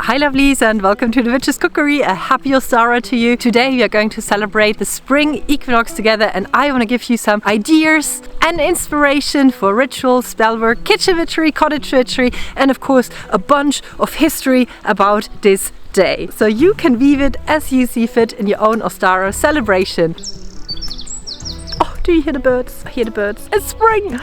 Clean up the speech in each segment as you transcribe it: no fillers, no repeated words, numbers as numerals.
Hi lovelies and welcome to the Witch's Cookery. A happy Ostara to you. Today we are going to celebrate the spring equinox together and I want to give you some ideas and inspiration for ritual, spell work, kitchen witchery, cottage witchery and of course a bunch of history about this day. So you can weave it as you see fit in your own Ostara celebration. Do you hear the birds? I hear the birds. It's spring!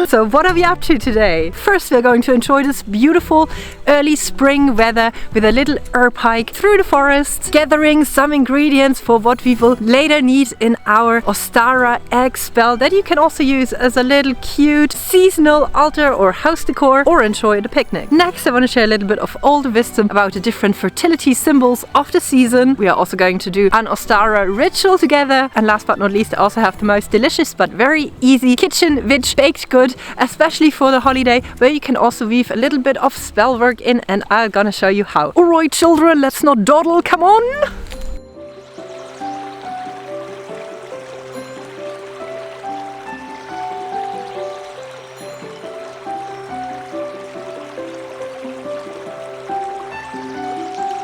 So what are we up to today? First we're going to enjoy this beautiful early spring weather with a little herb hike through the forest, gathering some ingredients for what we will later need in our Ostara egg spell that you can also use as a little cute seasonal altar or house decor or enjoy at a picnic. Next I want to share a little bit of all the wisdom about the different fertility symbols of the season. We are also going to do an Ostara ritual together, and last but not least I also have the most delicious but very easy kitchen witch baked good, especially for the holiday, where you can also weave a little bit of spell work in, and I'm gonna show you how. Alright children, let's not dawdle, come on!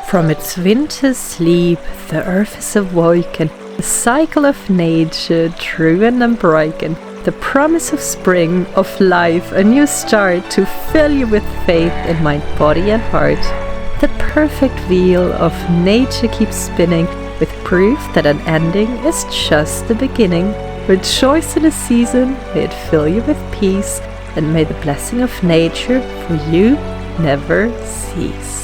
From its winter sleep the earth is awoken, the cycle of nature true and unbroken, the promise of spring, of life, a new start to fill you with faith in mind, body and heart. The perfect wheel of nature keeps spinning with proof that an ending is just the beginning. Rejoice in the season, may it fill you with peace, and may the blessing of nature for you never cease.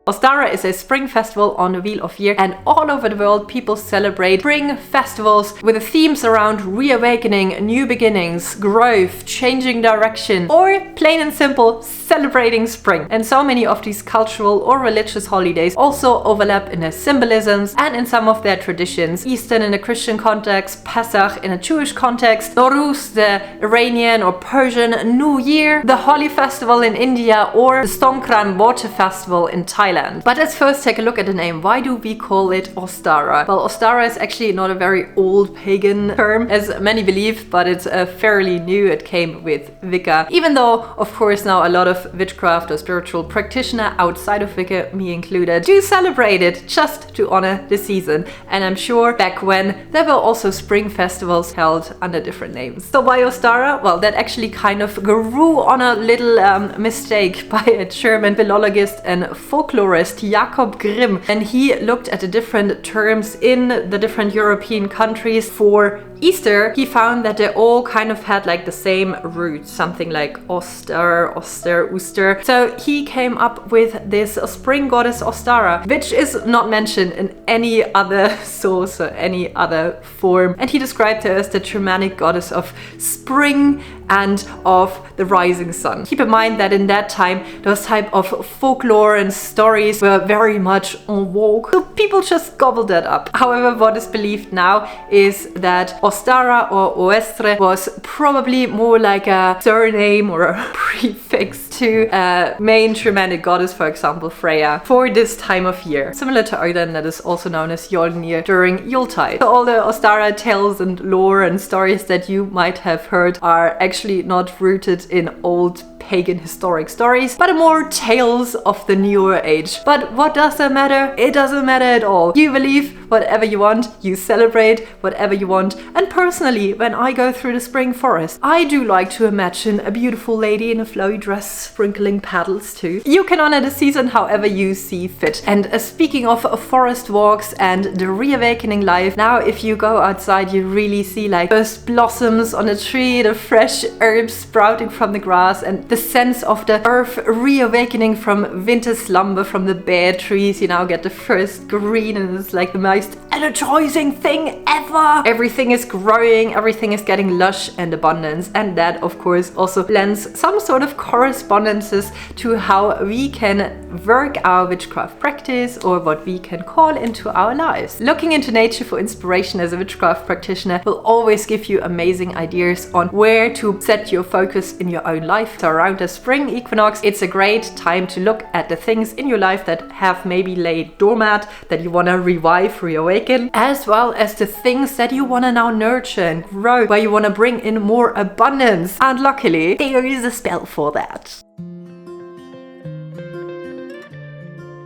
Ostara is a spring festival on the Wheel of Year, and all over the world people celebrate spring festivals with the themes around reawakening, new beginnings, growth, changing direction, or plain and simple celebrating spring. And so many of these cultural or religious holidays also overlap in their symbolisms and in some of their traditions. Easter in a Christian context, Pesach in a Jewish context, Nowruz, the Iranian or Persian New Year, the Holi festival in India, or the Songkran water festival in Thailand. But let's first take a look at the name. Why do we call it Ostara? Well, Ostara is actually not a very old pagan term, as many believe, but it's fairly new. It came with Wicca. Even though, of course, now a lot of witchcraft or spiritual practitioner outside of Wicca, me included, do celebrate it just to honor the season. And I'm sure back when there were also spring festivals held under different names. So why Ostara? Well, that actually kind of grew on a little mistake by a German philologist and folklorist Jakob Grimm, and he looked at the different terms in the different European countries for Easter. He found that they all kind of had like the same root, something like Oster, Ooster. So he came up with this spring goddess Ostara, which is not mentioned in any other source or any other form. And he described her as the Germanic goddess of spring and of the rising sun. Keep in mind that in that time, those type of folklore and stories were very much en vogue. So people just gobbled that up. However, what is believed now is that Ostara or Oestre was probably more like a surname or a prefix to a main Germanic goddess, for example Freya, for this time of year. Similar to Odin, that is also known as Yolnir during Yuletide. So all the Ostara tales and lore and stories that you might have heard are actually not rooted in old pagan historic stories, but more tales of the newer age. But what does that matter? It doesn't matter at all. You believe whatever you want, you celebrate whatever you want. And personally, when I go through the spring forest, I do like to imagine a beautiful lady in a flowy dress sprinkling petals too. You can honor the season however you see fit. And speaking of forest walks and the reawakening life, now if you go outside you really see like first blossoms on a tree, the fresh herbs sprouting from the grass, and the sense of the earth reawakening from winter slumber from the bare trees. You now get the first green, and it's like the most energizing thing ever. Everything is growing, everything is getting lush and abundance, and that of course also lends some sort of correspondences to how we can work our witchcraft practice or what we can call into our lives. Looking into nature for inspiration as a witchcraft practitioner will always give you amazing ideas on where to set your focus in your own life. So around the spring equinox, it's a great time to look at the things in your life that have maybe laid dormant, that you want to revive, reawaken, as well as the things that you want to now nurture and grow, where you want to bring in more abundance. And luckily, there is a spell for that.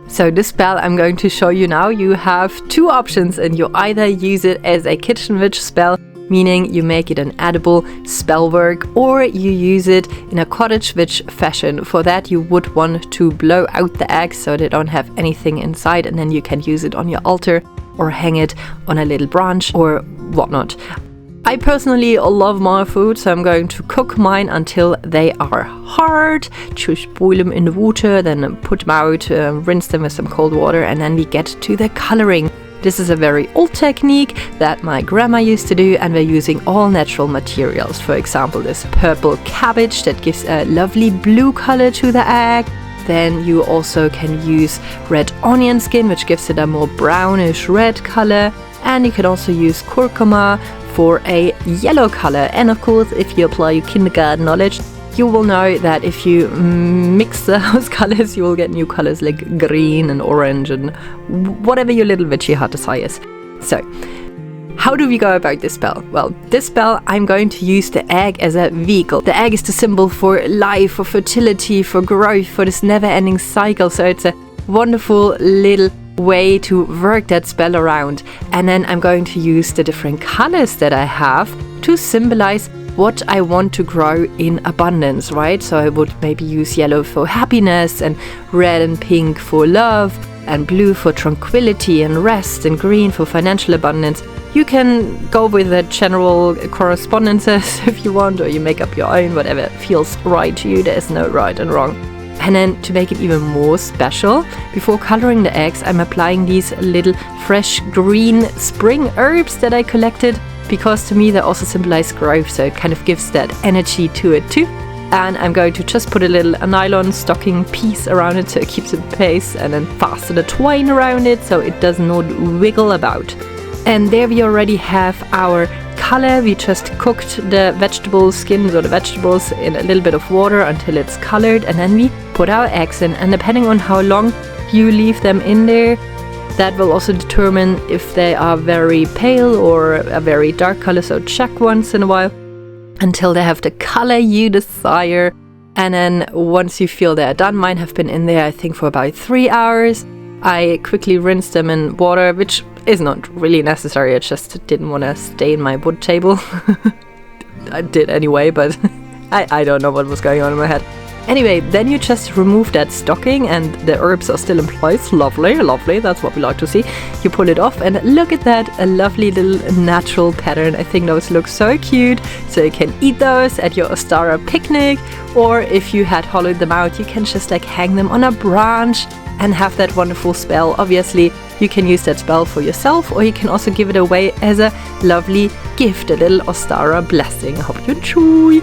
So this spell I'm going to show you now, you have two options, and you either use it as a kitchen witch spell, meaning you make it an edible spell work, or you use it in a cottage witch fashion. For that you would want to blow out the eggs so they don't have anything inside, and then you can use it on your altar or hang it on a little branch or whatnot. I personally love my food, so I'm going to cook mine until they are hard. Just boil them in the water, then put them out, rinse them with some cold water, and then we get to the coloring. This is a very old technique that my grandma used to do, and we're using all natural materials. For example, this purple cabbage that gives a lovely blue color to the egg. Then you also can use red onion skin, which gives it a more brownish red color. And you can also use kurkuma for a yellow color. And of course, if you apply your kindergarten knowledge, you will know that if you mix those colors, you will get new colors like green and orange and whatever your little witchy heart desires. So, how do we go about this spell? Well, this spell I'm going to use the egg as a vehicle. The egg is the symbol for life, for fertility, for growth, for this never-ending cycle. So it's a wonderful little way to work that spell around. And then I'm going to use the different colors that I have to symbolize what I want to grow in abundance, right? So I would maybe use yellow for happiness, and red and pink for love, and blue for tranquility and rest, and green for financial abundance. You can go with the general correspondences if you want, or you make up your own, whatever feels right to you. There's no right and wrong. And then to make it even more special, before coloring the eggs, I'm applying these little fresh green spring herbs that I collected, because to me they also symbolize growth, so it kind of gives that energy to it too. And I'm going to just put a little nylon stocking piece around it so it keeps in place, and then fasten the twine around it so it does not wiggle about. And there we already have our color. We just cooked the vegetable skins or the vegetables in a little bit of water until it's colored, and then we put our eggs in. And depending on how long you leave them in there, that will also determine if they are very pale or a very dark color. So check once in a while until they have the color you desire. And then once you feel they're done, mine have been in there I think for about 3 hours. I quickly rinsed them in water, which is not really necessary. I just didn't want to stain my wood table. I did anyway, but I don't know what was going on in my head. Anyway, then you just remove that stocking and the herbs are still in place. Lovely, lovely, that's what we like to see. You pull it off and look at that, a lovely little natural pattern. I think those look so cute. So you can eat those at your Ostara picnic, or if you had hollowed them out, you can just like hang them on a branch and have that wonderful spell. Obviously, you can use that spell for yourself, or you can also give it away as a lovely gift, a little Ostara blessing. I hope you enjoy.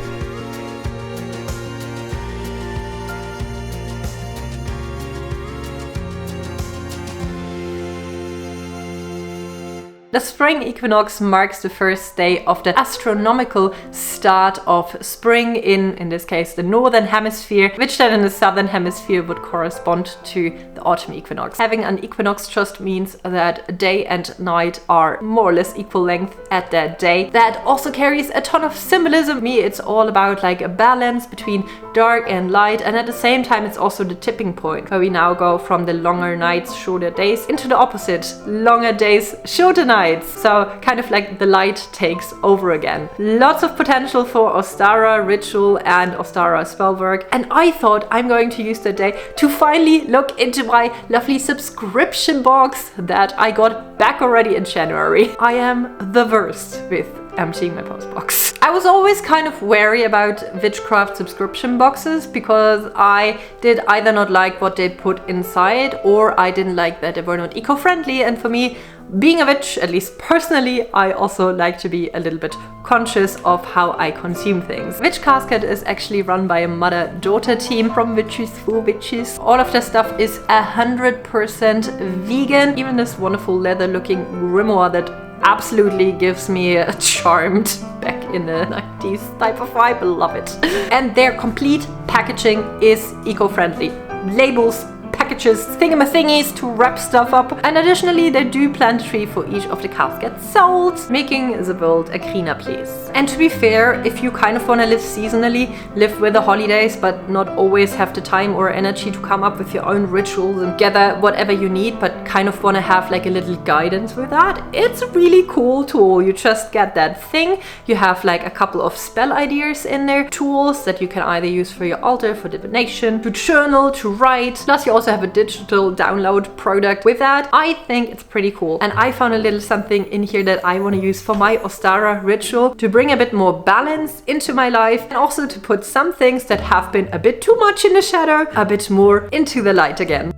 The spring equinox marks the first day of the astronomical start of spring in this case, the northern hemisphere, which then in the southern hemisphere would correspond to the autumn equinox. Having an equinox just means that day and night are more or less equal length at that day. That also carries a ton of symbolism. For me, it's all about like a balance between dark and light, and at the same time it's also the tipping point where we now go from the longer nights, shorter days, into the opposite, longer days, shorter nights. So kind of like the light takes over again. Lots of potential for Ostara ritual and Ostara spell work, and I thought I'm going to use the day to finally look into my lovely subscription box that I got back already in January. I am the worst with emptying my post box. I was always kind of wary about witchcraft subscription boxes because I did either not like what they put inside, or I didn't like that they were not eco-friendly. And for me, being a witch, at least personally, I also like to be a little bit conscious of how I consume things. Witch Casket is actually run by a mother-daughter team from Witches for Witches. All of their stuff is 100% vegan. Even this wonderful leather-looking grimoire that absolutely gives me a charmed back in the 90s type of vibe. I love it. And their complete packaging is eco-friendly. Labels, packages, thingamathingies to wrap stuff up, and additionally they do plant a tree for each of the caskets sold, making the world a greener place. And to be fair, if you kind of want to live seasonally, live with the holidays, but not always have the time or energy to come up with your own rituals and gather whatever you need, but kind of want to have like a little guidance with that, it's a really cool tool. You just get that thing, you have like a couple of spell ideas in there, tools that you can either use for your altar, for divination, to journal, to write, plus you also have a digital download product with that. I think it's pretty cool, and I found a little something in here that I want to use for my Ostara ritual to bring a bit more balance into my life, and also to put some things that have been a bit too much in the shadow a bit more into the light again.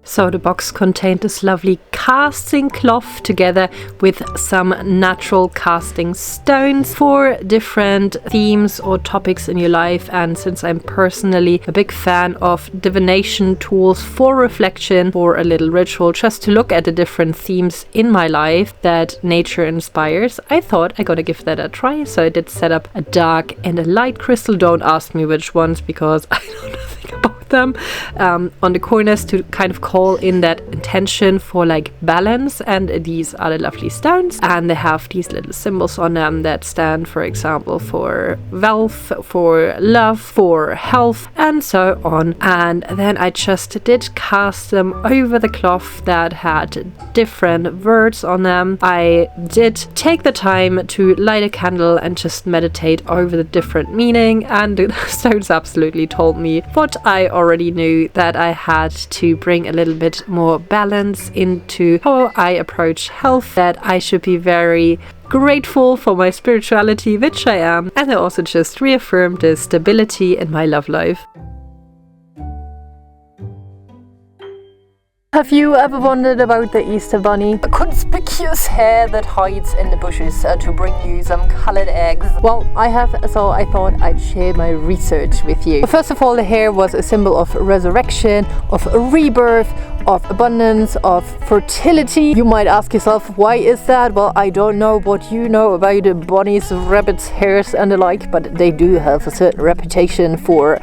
So the box contained this lovely casting cloth together with some natural casting stones for different themes or topics in your life. And since I'm personally a big fan of divination tools for reflection, for a little ritual, just to look at the different themes in my life that nature inspires, I thought I gotta give that a try. So I did set up a dark and a light crystal. Don't ask me which ones because I don't know nothing about them, on the corners to kind of call in that intention for like balance. And these are the lovely stones, and they have these little symbols on them that stand, for example, for wealth, for love, for health, and so on. And then I just did cast them over the cloth that had different words on them. I did take the time to light a candle and just meditate over the different meaning, and the stones absolutely told me what I already knew, that I had to bring a little bit more balance into how I approach health, that I should be very grateful for my spirituality, which I am, and I also just reaffirmed the stability in my love life. Have you ever wondered about the Easter bunny? A conspicuous hair that hides in the bushes to bring you some colored eggs. Well, I have, so I thought I'd share my research with you. First of all, the hair was a symbol of resurrection, of rebirth, of abundance, of fertility. You might ask yourself, why is that? Well, I don't know what you know about the bunnies, rabbits, hares and the like, but they do have a certain reputation for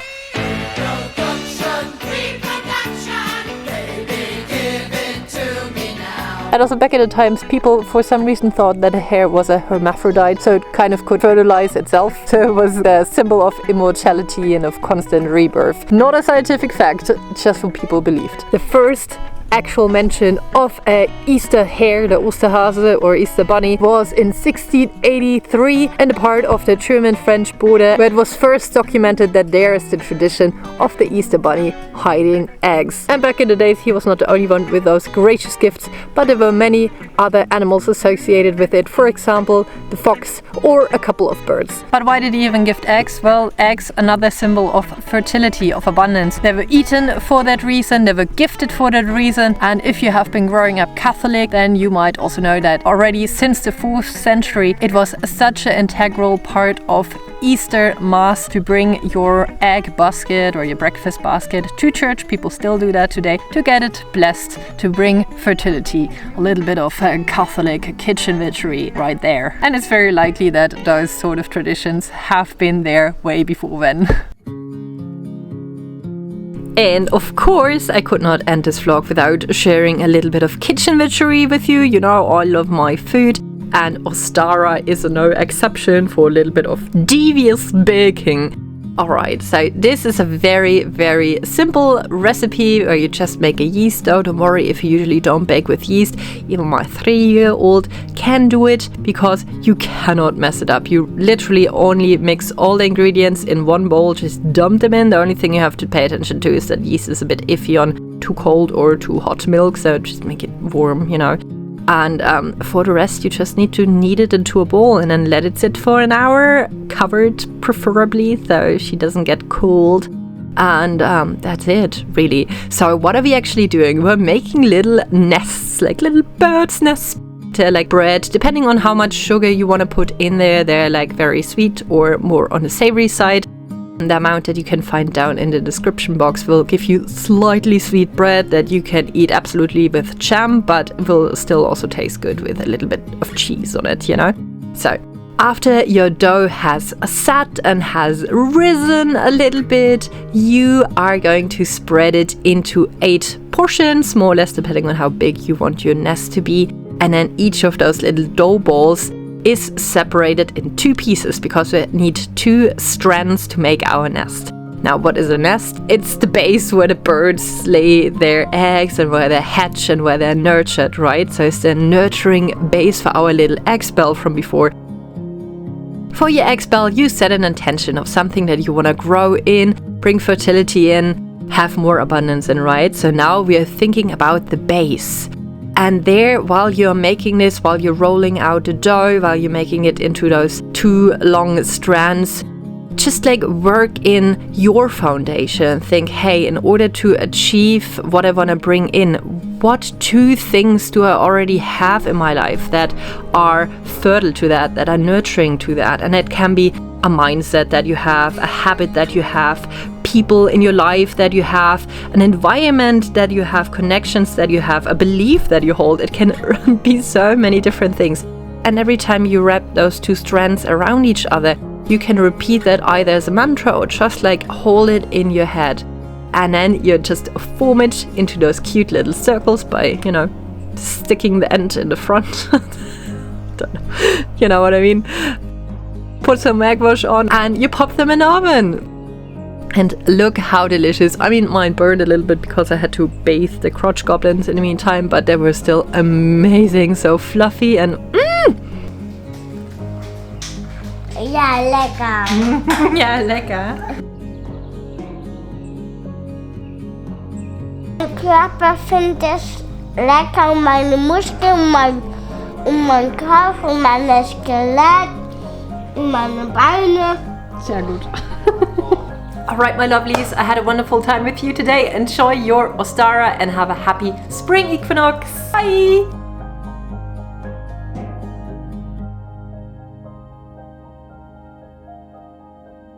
And also back in the times, people for some reason thought that the hair was a hermaphrodite, so it kind of could fertilize itself. So it was the symbol of immortality and of constant rebirth. Not a scientific fact, just what people believed. The first actual mention of a Easter hare, the Osterhase or Easter bunny, was in 1683 in the part of the German-French border, where it was first documented that there is the tradition of the Easter bunny hiding eggs. And back in the days, he was not the only one with those gracious gifts, but there were many other animals associated with it, for example the fox or a couple of birds. But why did he even gift eggs? Well, eggs, another symbol of fertility, of abundance. They were eaten for that reason, they were gifted for that reason. And if you have been growing up Catholic, then you might also know that already since the 4th century it was such an integral part of Easter Mass to bring your egg basket or your breakfast basket to church. People still do that today to get it blessed, to bring fertility. A little bit of Catholic kitchen witchery right there. And it's very likely that those sort of traditions have been there way before then. And of course, I could not end this vlog without sharing a little bit of kitchen witchery with you. You know, I love my food, and Ostara is no exception for a little bit of devious baking. Alright, so this is a very, very simple recipe where you just make a yeast dough. Don't worry if you usually don't bake with yeast. Even my 3-year-old can do it because you cannot mess it up. You literally only mix all the ingredients in one bowl, just dump them in. The only thing you have to pay attention to is that yeast is a bit iffy on too cold or too hot milk, so just make it warm, you know. And for the rest, you just need to knead it into a ball and then let it sit for an hour, covered preferably, so she doesn't get cold. And that's it, really. So what are we actually doing? We're making little nests, like little birds' nests. They're like bread, depending on how much sugar you want to put in there. They're like very sweet or more on the savory side. The amount that you can find down in the description box will give you slightly sweet bread that you can eat absolutely with jam, but will still also taste good with a little bit of cheese on it, you know? So after your dough has sat and has risen a little bit, you are going to spread it into 8 portions, more or less depending on how big you want your nest to be. And then each of those little dough balls is separated in 2 pieces because we need 2 strands to make our nest. Now, what is a nest? It's the base where the birds lay their eggs and where they hatch and where they're nurtured, right? So it's the nurturing base for our little egg spell from before. For your egg spell, you set an intention of something that you want to grow in, bring fertility in, have more abundance in, right? So now we are thinking about the base. And there, while you're making this, while you're rolling out the dough, while you're making it into those 2 long strands, just like work in your foundation. Think, hey, in order to achieve what I want to bring in, what 2 things do I already have in my life that are fertile to that, that are nurturing to that? And it can be a mindset that you have, a habit that you have, people in your life that you have, an environment that you have, connections that you have, a belief that you hold. It can be so many different things. And every time you wrap those 2 strands around each other, you can repeat that either as a mantra or just like hold it in your head. And then you just form it into those cute little circles by, you know, sticking the end in the front. Don't know. You know what I mean? Put some magwash on and you pop them in the oven. And look how delicious. I mean, mine burned a little bit because I had to bathe the crotch goblins in the meantime, but they were still amazing. So fluffy and Ja, lecker. Ja, lecker. Mein Körper findet es lecker und meine Muskeln, mein Kopf und mein Skelett und meine Beine. Sehr gut. Alright, my lovelies, I had a wonderful time with you today. Enjoy your Ostara and have a happy spring equinox. Bye!